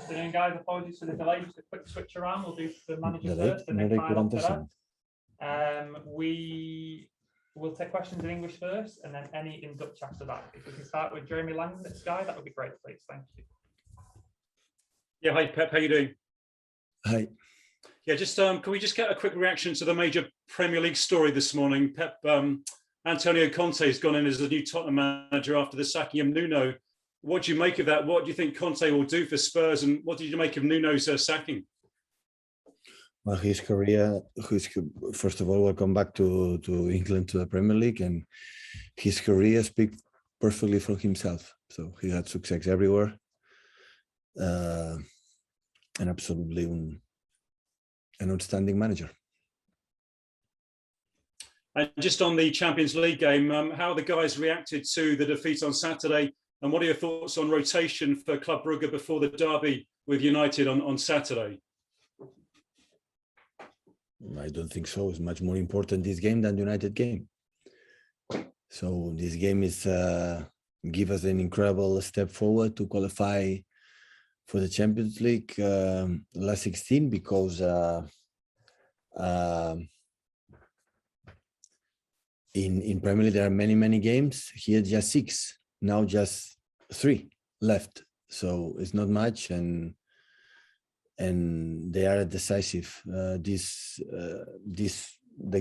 Afternoon, guys. Apologies for the delay. Just a quick switch around. We'll do the manager first and then No final after that. We will take questions in English first and then any in Dutch after that. If we can start with Jeremy Langdon at Sky, that would be great, please. Thank you. Yeah, hi Pep, how you doing? Hi. Yeah, just can we just get a quick reaction to the major Premier League story this morning? Pep, Antonio Conte has gone in as the new Tottenham manager after the sacking of Nuno. What do you make of that? What do you think Conte will do for Spurs? And what did you make of Nuno's sacking? Well, his career, first of all, welcome back to England, to the Premier League. And his career speaks perfectly for himself. So he had success everywhere. And absolutely an outstanding manager. And just on the Champions League game, how the guys reacted to the defeat on Saturday? And what are your thoughts on rotation for Club Brugge before the derby with United on Saturday? I don't think so. It's much more important, this game, than the United game. So this game is give us an incredible step forward to qualify for the Champions League last 16, because in Premier League there are many games. Here just 6. Now just 3 left, so it's not much, and they are decisive. The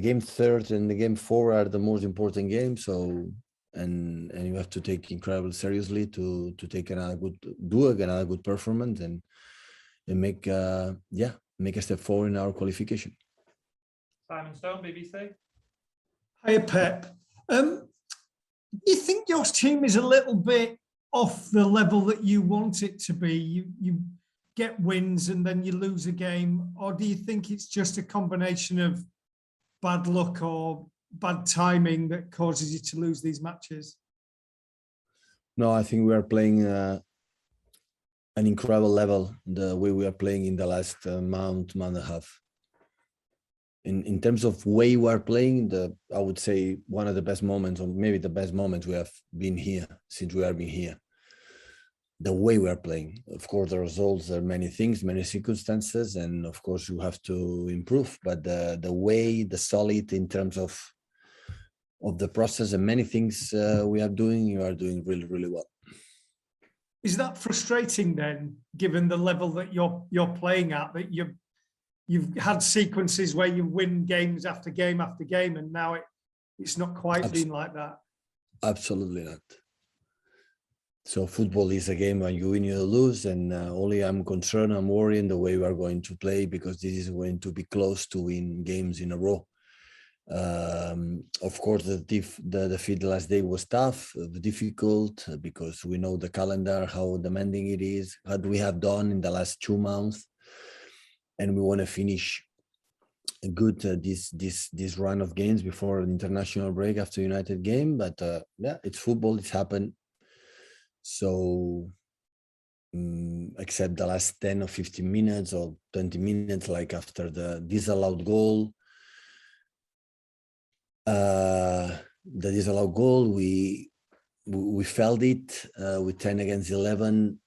game 3rd and the game 4 are the most important games. So and you have to take incredibly seriously to take another good performance and make a step forward in our qualification. Simon Stone, BBC. Hi, Pep. Do you think your team is a little bit off the level that you want it to be? You get wins and then you lose a game, or do you think it's just a combination of bad luck or bad timing that causes you to lose these matches? No, I think we are playing an incredible level, the way we are playing in the last month and a half. In terms of way we are playing, I would say one of the best moments, or maybe the best moments we have been here since we have been here. The way we are playing. Of course, the results are many things, many circumstances, and of course you have to improve. But the way, the solid in terms of the process and many things we are doing, you are doing really well. Is that frustrating then, given the level that you're playing at, that you've had sequences where you win games after game after game, and now it's not quite been like that? Absolutely not. So football is a game when you win, you lose, and only I'm concerned, I'm worrying the way we are going to play, because this is going to be close to win games in a row. Of course, the defeat last day was tough, difficult, because we know the calendar, how demanding it is, what we have done in the last 2 months, and we want to finish good this run of games before an international break after United game. But yeah, it's football, it's happened. So except the last 10 or 15 minutes or 20 minutes, like after the disallowed goal, we felt it with 10 against 11,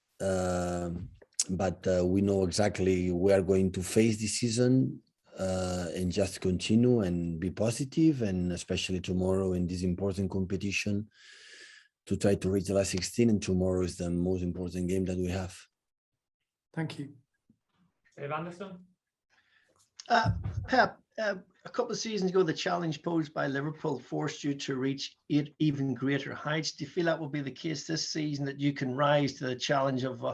but we know exactly we are going to face this season, and just continue and be positive, and especially tomorrow in this important competition, to try to reach the last 16, and tomorrow is the most important game that we have. Thank you. Dave Anderson. Pep, a couple of seasons ago, the challenge posed by Liverpool forced you to reach even greater heights. Do you feel that will be the case this season, that you can rise to the challenge of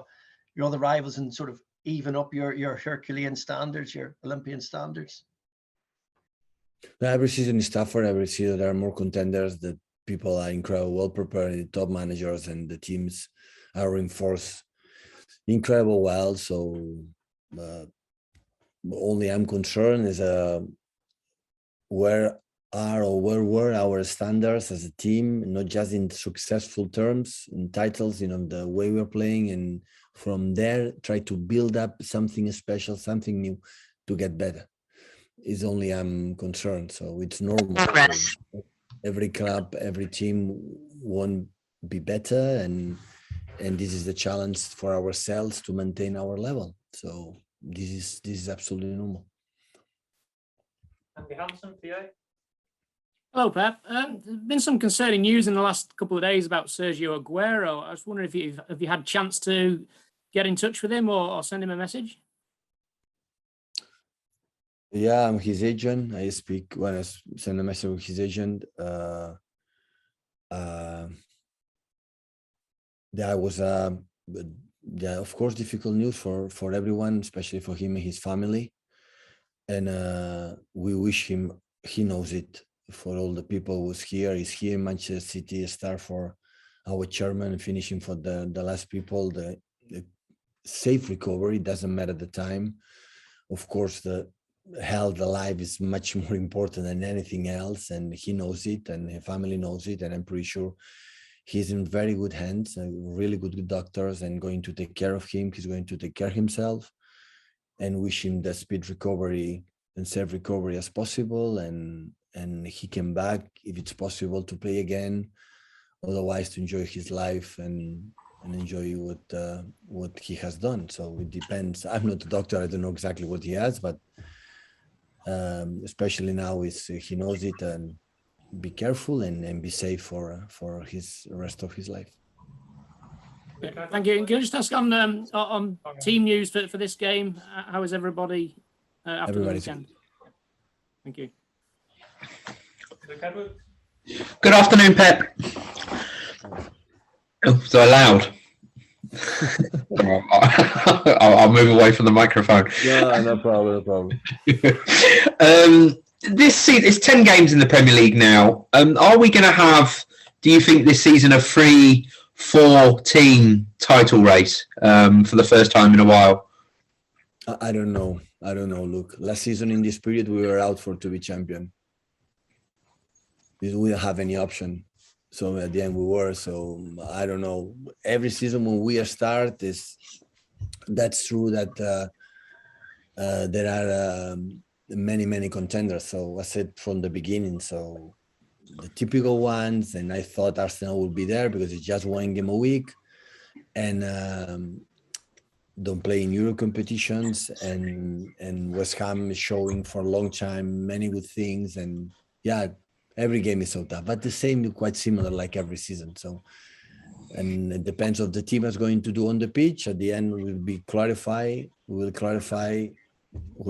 your other rivals and sort of even up your Herculean standards, your Olympian standards? Every season is tougher. Every season there are more contenders. The people are incredibly well prepared. The top managers and the teams are reinforced incredible well. So only I'm concerned is where were our standards as a team, not just in successful terms, in titles, the way we're playing, and from there try to build up something special, something new to get better. Is only I'm concerned. So it's normal. Every club, every team won't be better, and this is the challenge for ourselves to maintain our level. So this is absolutely normal. Andy Hansen, PA. Hello, Pep. There's been some concerning news in the last couple of days about Sergio Aguero. I was wondering if you had a chance to get in touch with him or send him a message. Yeah, I'm his agent. I speak when I send a message with his agent. That was yeah, of course, difficult news for everyone, especially for him and his family. And we wish him, he knows it, for all the people who's here. He's here in Manchester City, a star for our chairman, finishing for the last people. The safe recovery doesn't matter the time. Of course, the health, the life is much more important than anything else, and he knows it, and his family knows it, and I'm pretty sure he's in very good hands, really good doctors, and going to take care of him. He's going to take care of himself, and wish him the speed recovery and safe recovery as possible, and he came back if it's possible to play again. Otherwise, to enjoy his life and enjoy what he has done. So it depends. I'm not a doctor. I don't know exactly what he has, but especially now he knows it, and be careful and be safe for his rest of his life. Thank you. And can I just ask on team news for this game? How is everybody after the weekend? Thank you. Good afternoon, Pep. Oh, so loud. I'll move away from the microphone. No problem. This season, it's 10 games in the Premier League now. Are we going to have, do you think, this season a 3-4 title race for the first time in a while? I don't know. Look, last season in this period, we were out to be champion. We didn't have any option. So at the end we were. So I don't know. Every season when we start, that's true that there are many contenders. So I said from the beginning. So the typical ones, and I thought Arsenal would be there because it's just one game a week, and don't play in Euro competitions, and West Ham is showing for a long time many good things, and yeah, every game is so tough, but the same, quite similar like every season. So, and it depends on the team that's going to do on the pitch. At the end, we will clarify who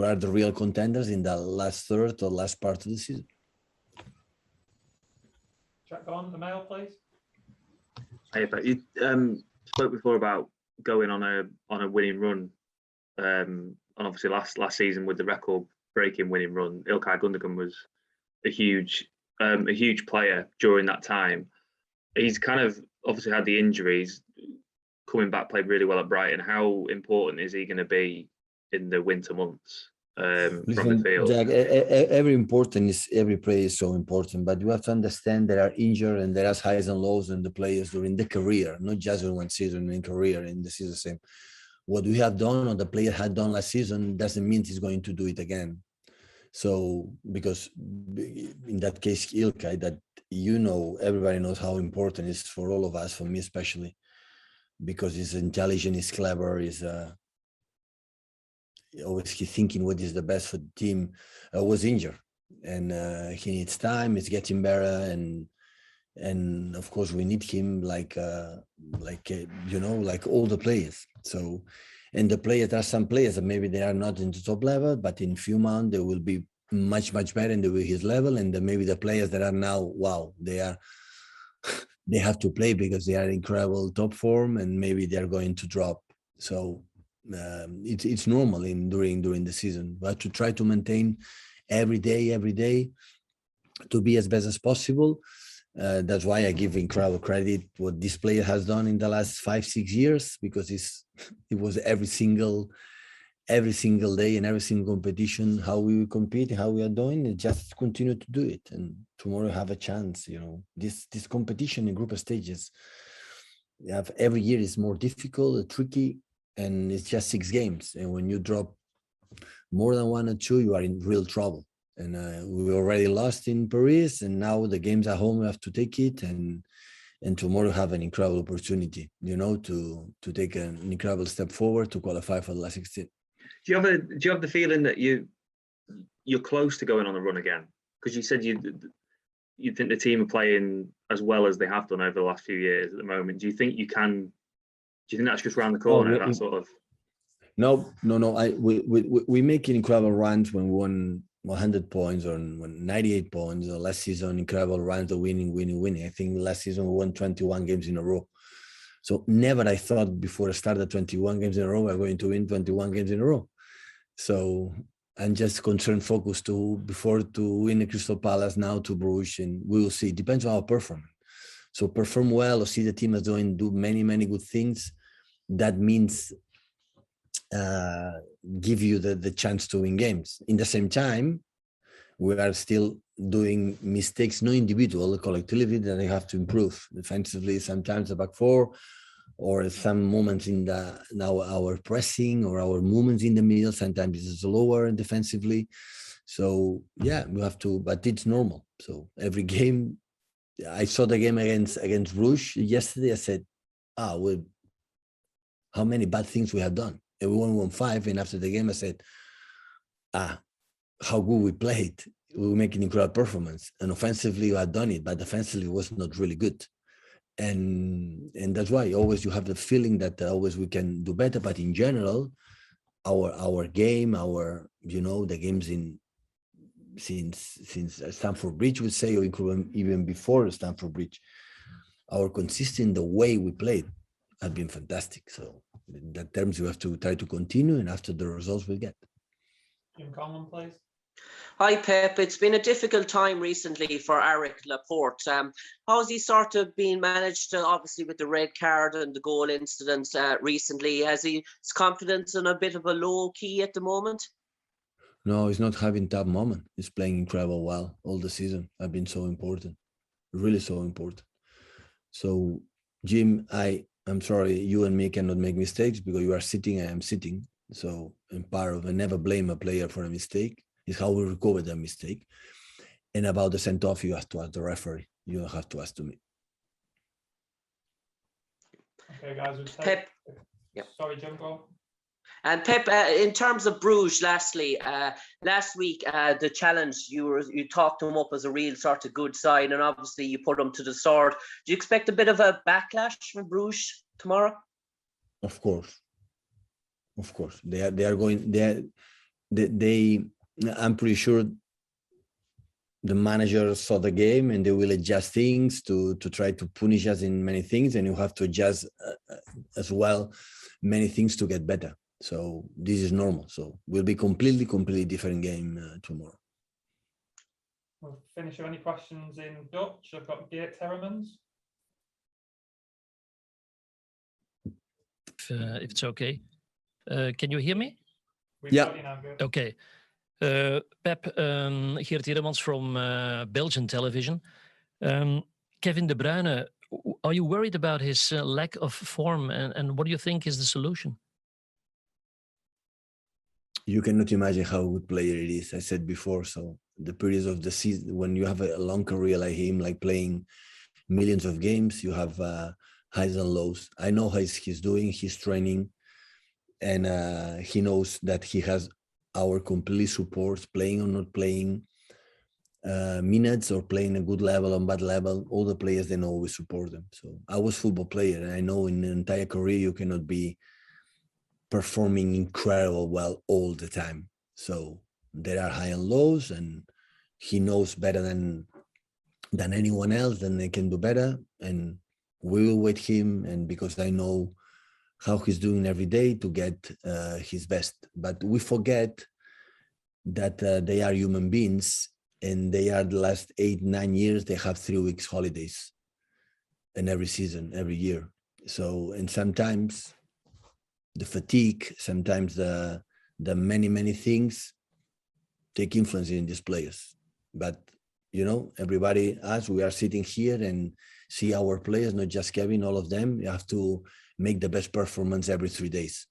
are the real contenders in the last third or last part of the season. Check on the mail, please. Hey, but you spoke before about going on a winning run, and obviously last season with the record-breaking winning run, Ilkay Gundogan was a huge player during that time. He's kind of obviously had the injuries, coming back, played really well at Brighton. How important is he going to be in the winter months from the field? Jack, every player is so important, but you have to understand there are injured and there are highs and lows in the players during the career, not just in one season, in career, in the season same. What we have done or the player had done last season doesn't mean he's going to do it again. So, because in that case, Ilkay, that everybody knows how important it is for all of us, for me especially, because he's intelligent, he's clever, he's always thinking what is the best for the team. Was injured, and he needs time. He's getting better, and of course we need him like all the players. So. And the players, there are some players that maybe they are not in the top level, but in few months they will be much better and they will his level. And maybe the players that are now, wow, they have to play because they are in incredible top form, and maybe they are going to drop. So it's normal during the season, but to try to maintain every day to be as best as possible. That's why I give incredible credit what this player has done in the last 5-6 years, because it was every single day in every single competition how we compete, how we are doing, and just continue to do it. And tomorrow have a chance. This competition in group stages, every year is more difficult, tricky, and it's just 6 games. And when you drop more than 1 or 2, you are in real trouble. And we already lost in Paris, and now the games at home we have to take it, and and tomorrow have an incredible opportunity, you know, to take an incredible step forward to qualify for the last 16. Do you have the feeling that you're close to going on a run again? Because you said you think the team are playing as well as they have done over the last few years at the moment. Do you think you can? Do you think that's just around the corner? That sort of. No. We make incredible runs when we won 100 points or 98 points. Or last season, incredible runs of winning. I think last season we won 21 games in a row. So never I thought before I started 21 games in a row, we're going to win 21 games in a row. So I'm just focused before to win the Crystal Palace, now to Brugge, and we will see. It depends on our performance. So perform well or see the team is do many good things. That means give you the chance to win games. In the same time, we are still doing mistakes, no individual, collectively, that they have to improve. Defensively, sometimes the back four, or some moments in our pressing or our movements in the middle. Sometimes it's lower defensively. So yeah, we have to, but it's normal. So every game, I saw the game against Bruges yesterday. I said, how many bad things we have done. And we won 1-5. And after the game, I said, how good we played. We were making incredible performance. And offensively, we had done it, but defensively, it was not really good. And that's why always you have the feeling that always we can do better. But in general, our game, the games since Stamford Bridge, would say, or even before Stamford Bridge, our consistent, the way we played, have been fantastic. So in that terms, you have to try to continue, and after the results we get. Jim Conlon, please. Hi, Pep. It's been a difficult time recently for Eric Laporte. How has he sort of been managed, obviously with the red card and the goal incident recently? Has his confidence in a bit of a low key at the moment? No, he's not having that moment. He's playing incredible well all the season. I've been so important, really so important. So, Jim, I'm sorry, you and me cannot make mistakes because you are sitting, I am sitting. So, in part of, I never blame a player for a mistake. It's how we recover that mistake. And about the send-off, you have to ask the referee. You don't have to ask to me. Okay, guys. Pep. Yep. Sorry, Jim, go on. And Pep, in terms of Bruges, lastly, last week, the challenge, you talked them up as a real sort of good side, and obviously you put them to the sword. Do you expect a bit of a backlash from Bruges tomorrow? Of course. They are going. I'm pretty sure the manager saw the game and they will adjust things to try to punish us in many things, and you have to adjust as well many things to get better. So this is normal. So will be completely different game tomorrow. We'll finish with any questions in Dutch. I've got Geert Heremans. If it's okay. Can you hear me? Yeah. Okay. Pep, Geert Heremans from Belgian television. Kevin De Bruyne, are you worried about his lack of form, and what do you think is the solution? You cannot imagine how good player it is. I said before, so the periods of the season, when you have a long career like him, like playing millions of games, you have highs and lows. I know how he's doing, he's training, and he knows that he has our complete support, playing or not playing, minutes or playing a good level or bad level. All the players, they know we support them. So I was a football player, and I know in an entire career you cannot be performing incredible well all the time. So there are high and lows, and he knows better than anyone else, then they can do better. And we will wait him, and because I know how he's doing every day to get his best. But we forget that they are human beings, and they are the last 8-9 years, they have 3 weeks holidays, and every season, every year. So, and sometimes the fatigue, sometimes the many things take influence in these players. But, everybody, us, we are sitting here and see our players, not just Kevin, all of them. You have to make the best performance every 3 days.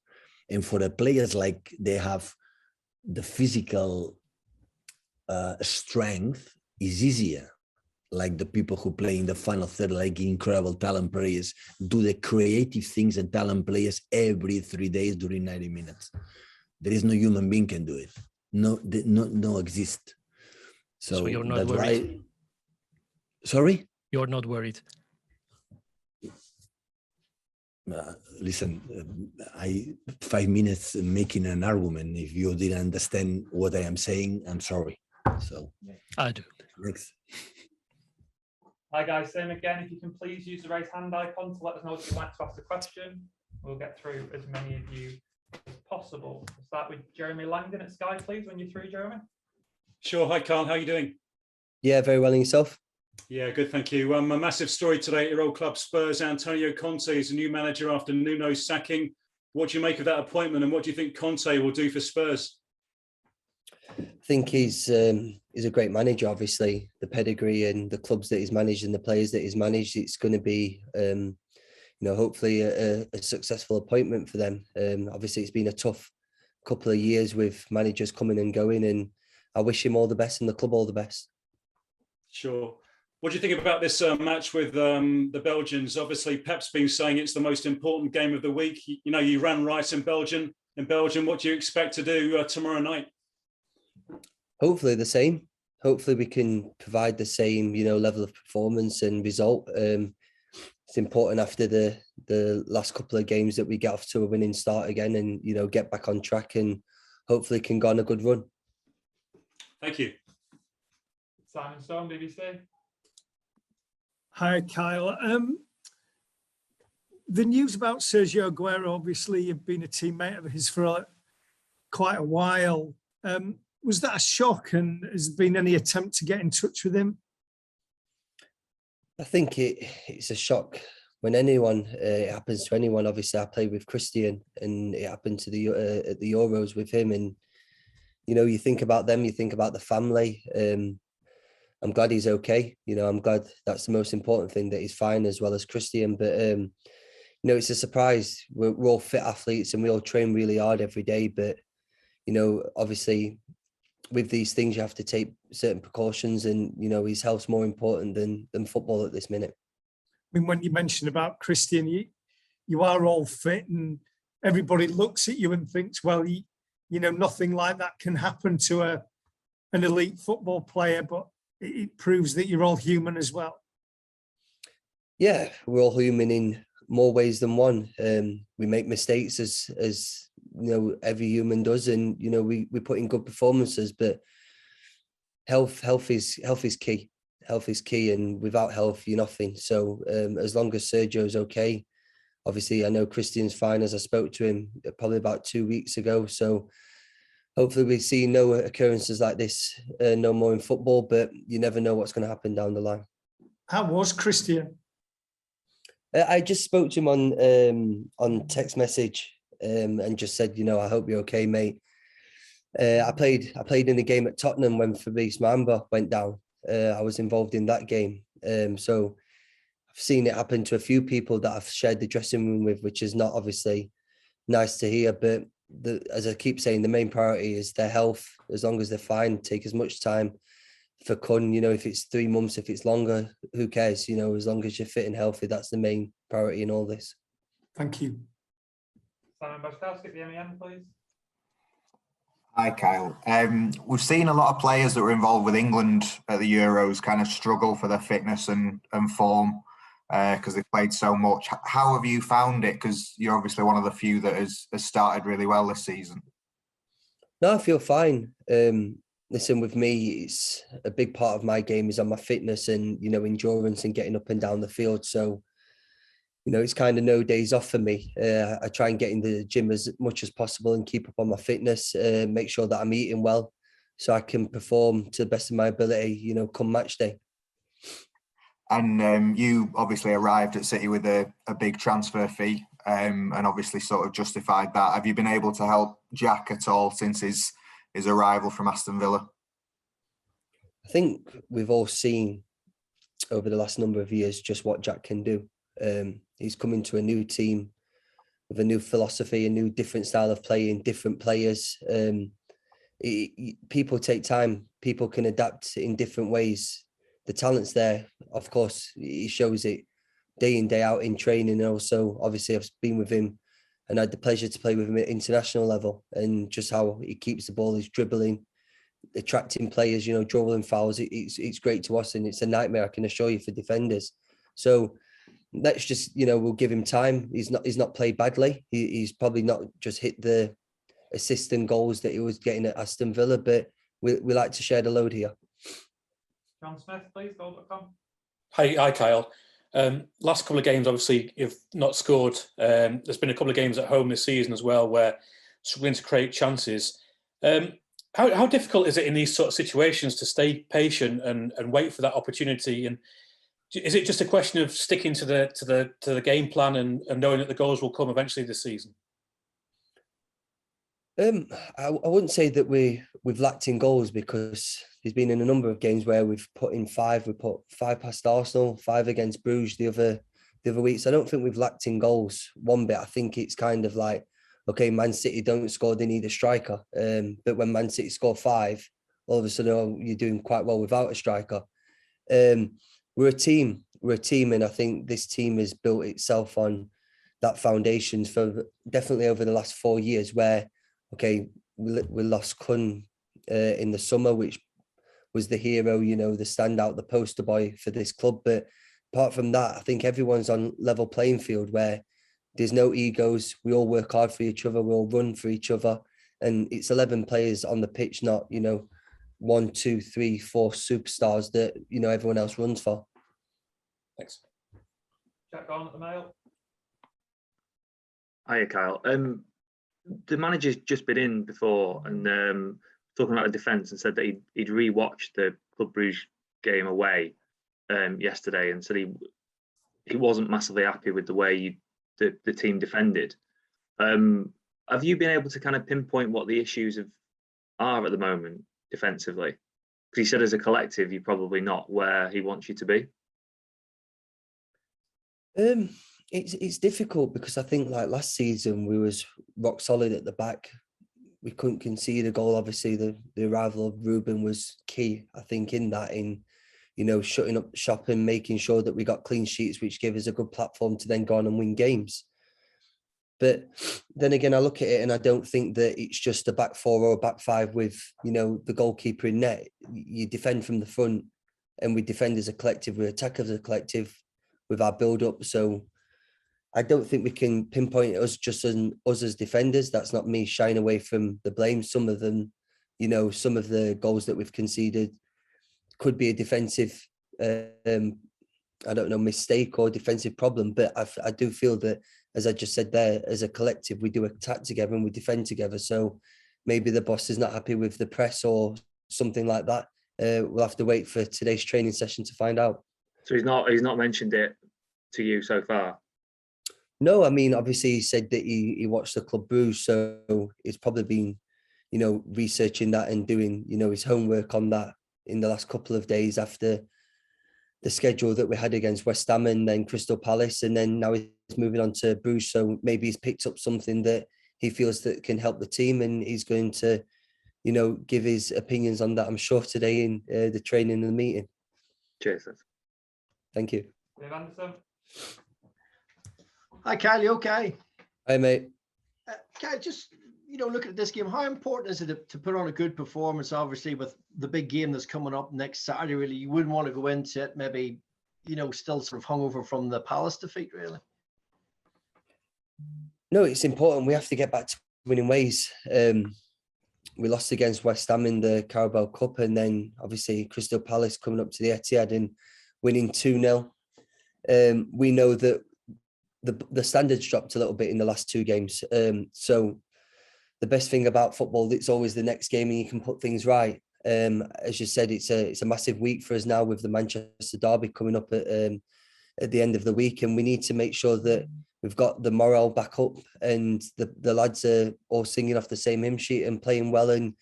And for the players, like, they have the physical strength is easier. like the people who play in the final third, like incredible talent players, do the creative things that talent players every 3 days during 90 minutes. There is no human being can do it. No exist. So you're not that's worried? why. Sorry? You're not worried? Listen, I 5 minutes making an argument. If you didn't understand what I am saying, I'm sorry. So I do. Next. Hi guys, same again. If you can please use the raise hand icon to let us know if you'd like to ask a question. We'll get through as many of you as possible. We'll start with Jeremy Langdon at Sky, please, when you're through, Jeremy. Sure. Hi, Carl. How are you doing? Yeah, very well. And yourself? Yeah, good. Thank you. A massive story today at your old club Spurs. Antonio Conte is a new manager after Nuno's sacking. What do you make of that appointment, and what do you think Conte will do for Spurs? I think he's a great manager. Obviously, the pedigree and the clubs that he's managed and the players that he's managed, it's going to be, hopefully a successful appointment for them. Obviously, it's been a tough couple of years with managers coming and going, and I wish him all the best and the club all the best. Sure. What do you think about this match with the Belgians? Obviously, Pep's been saying it's the most important game of the week. You ran right in Belgium. What do you expect to do tomorrow night? Hopefully the same. Hopefully we can provide the same, level of performance and result. It's important after the last couple of games that we get off to a winning start again and, get back on track and hopefully can go on a good run. Thank you. Simon Stone, BBC. Hi, Kyle. The news about Sergio Aguero, obviously you've been a teammate of his for quite a while. Was that a shock, and has there been any attempt to get in touch with him? I think it's a shock when it happens to anyone. Obviously, I played with Christian, and it happened to at the Euros with him. And you think about them, you think about the family. I'm glad he's okay. I'm glad that's the most important thing, that he's fine, as well as Christian. But it's a surprise. We're all fit athletes and we all train really hard every day. But obviously, with these things, you have to take certain precautions, and his health's more important than football at this minute. I mean, when you mentioned about Christian, you are all fit, and everybody looks at you and thinks, well, nothing like that can happen to an elite football player, but it proves that you're all human as well. Yeah, we're all human in more ways than one. We make mistakes as every human does, and we put in good performances, but health is key. Health is key, and without health, you're nothing. So as long as Sergio's okay, obviously I know Christian's fine, as I spoke to him probably about 2 weeks ago. So hopefully we see no occurrences like this no more in football, but you never know what's going to happen down the line. How was Christian? I just spoke to him on text message and just said, I hope you're okay, mate. I played in the game at Tottenham when Fabrice Mamba went down. I was involved in that game. So I've seen it happen to a few people that I've shared the dressing room with, which is not obviously nice to hear. But as I keep saying, the main priority is their health. As long as they're fine, take as much time for Kun. If it's 3 months, if it's longer, who cares? As long as you're fit and healthy, that's the main priority in all this. Thank you. Simon Boskowski at the MEN, please. Hi, Kyle. We've seen a lot of players that were involved with England at the Euros kind of struggle for their fitness and form because they've played so much. How have you found it? Because you're obviously one of the few that has started really well this season. No, I feel fine. Listen, with me, it's a big part of my game is on my fitness and, endurance and getting up and down the field. So, it's kind of no days off for me. I try and get in the gym as much as possible and keep up on my fitness, make sure that I'm eating well so I can perform to the best of my ability, come match day. And you obviously arrived at City with a big transfer fee and obviously sort of justified that. Have you been able to help Jack at all since his arrival from Aston Villa? I think we've all seen over the last number of years just what Jack can do. He's coming to a new team with a new philosophy, a new different style of playing, different players. People take time. People can adapt in different ways. the talent's there. Of course, he shows it day in, day out in training. And also, obviously, I've been with him and had the pleasure to play with him at international level, and just how he keeps the ball, he's dribbling, attracting players, drawing fouls. It's great to watch, and it's a nightmare, I can assure you, for defenders. So let's just, we'll give him time. He's not played badly. He's probably not just hit the assist and goals that he was getting at Aston Villa, but we like to share the load here. John Smith, please, goal.com. Hi, Kyle. Last couple of games, obviously, you've not scored. There's been a couple of games at home this season as well where struggling to create chances. How difficult is it in these sort of situations to stay patient and wait for that opportunity? And is it just a question of sticking to the game plan and knowing that the goals will come eventually this season? I wouldn't say that we've lacked in goals, because there's been in a number of games where we've put in 5. We put 5 past Arsenal, 5 against Bruges the other weeks. I don't think we've lacked in goals one bit. I think it's kind of like, okay, Man City don't score, they need a striker. But when Man City score 5, all of a sudden you're doing quite well without a striker. We're a team, and I think this team has built itself on that foundation for definitely over the last 4 years, where, okay, we lost Kun in the summer, which was the hero, the standout, the poster boy for this club. But apart from that, I think everyone's on level playing field, where there's no egos. We all work hard for each other. We all run for each other. And it's 11 players on the pitch, not, 1, 2, 3, 4 superstars that, everyone else runs for. Thanks. Jack on at the Mail. Hiya, Kyle. The manager's just been in before and talking about the defence, and said that he'd rewatched the Club Brugge game away yesterday, and said he wasn't massively happy with the way the team defended. Have you been able to kind of pinpoint what the issues are at the moment defensively? Because he said as a collective, you're probably not where he wants you to be. It's difficult, because I think like last season we was rock solid at the back. We couldn't concede a goal. Obviously, the arrival of Ruben was key, I think, in that, shutting up shop and making sure that we got clean sheets, which gave us a good platform to then go on and win games. But then again, I look at it and I don't think that it's just a back 4 or a back 5 with, the goalkeeper in net. You defend from the front, and we defend as a collective. We attack as a collective with our build-up. So I don't think we can pinpoint us just on us as defenders. That's not me shying away from the blame. Some of them, some of the goals that we've conceded could be a defensive, mistake or defensive problem. But I do feel that, as I just said there, as a collective, we do attack together and we defend together. So maybe the boss is not happy with the press or something like that. We'll have to wait for today's training session to find out. So he's not mentioned it to you so far? No, I mean, obviously he said that he watched the Club Brugge, so he's probably been, researching that and doing, his homework on that in the last couple of days after the schedule that we had against West Ham and then Crystal Palace, and then now he's moving on to Bruges. So maybe he's picked up something that he feels that can help the team, and he's going to, give his opinions on that, I'm sure, today in the training and the meeting. Cheers. Thank you. Dave Anderson. Hi, Kyle. You okay? Hi, mate. Kyle, just, looking at this game, how important is it to put on a good performance? Obviously, with the big game that's coming up next Saturday, really, you wouldn't want to go into it maybe, still sort of hungover from the Palace defeat, really. No, it's important. We have to get back to winning ways. We lost against West Ham in the Carabao Cup, and then obviously Crystal Palace coming up to the Etihad and winning 2-0. We know that the standards dropped a little bit in the last 2 games. So the best thing about football, it's always the next game and you can put things right. As you said, it's a massive week for us now with the Manchester derby coming up at the end of the week, and we need to make sure that we've got the morale back up and the lads are all singing off the same hymn sheet and playing well, and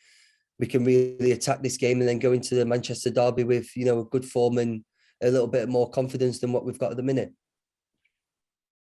we can really attack this game and then go into the Manchester derby with, a good form and a little bit more confidence than what we've got at the minute.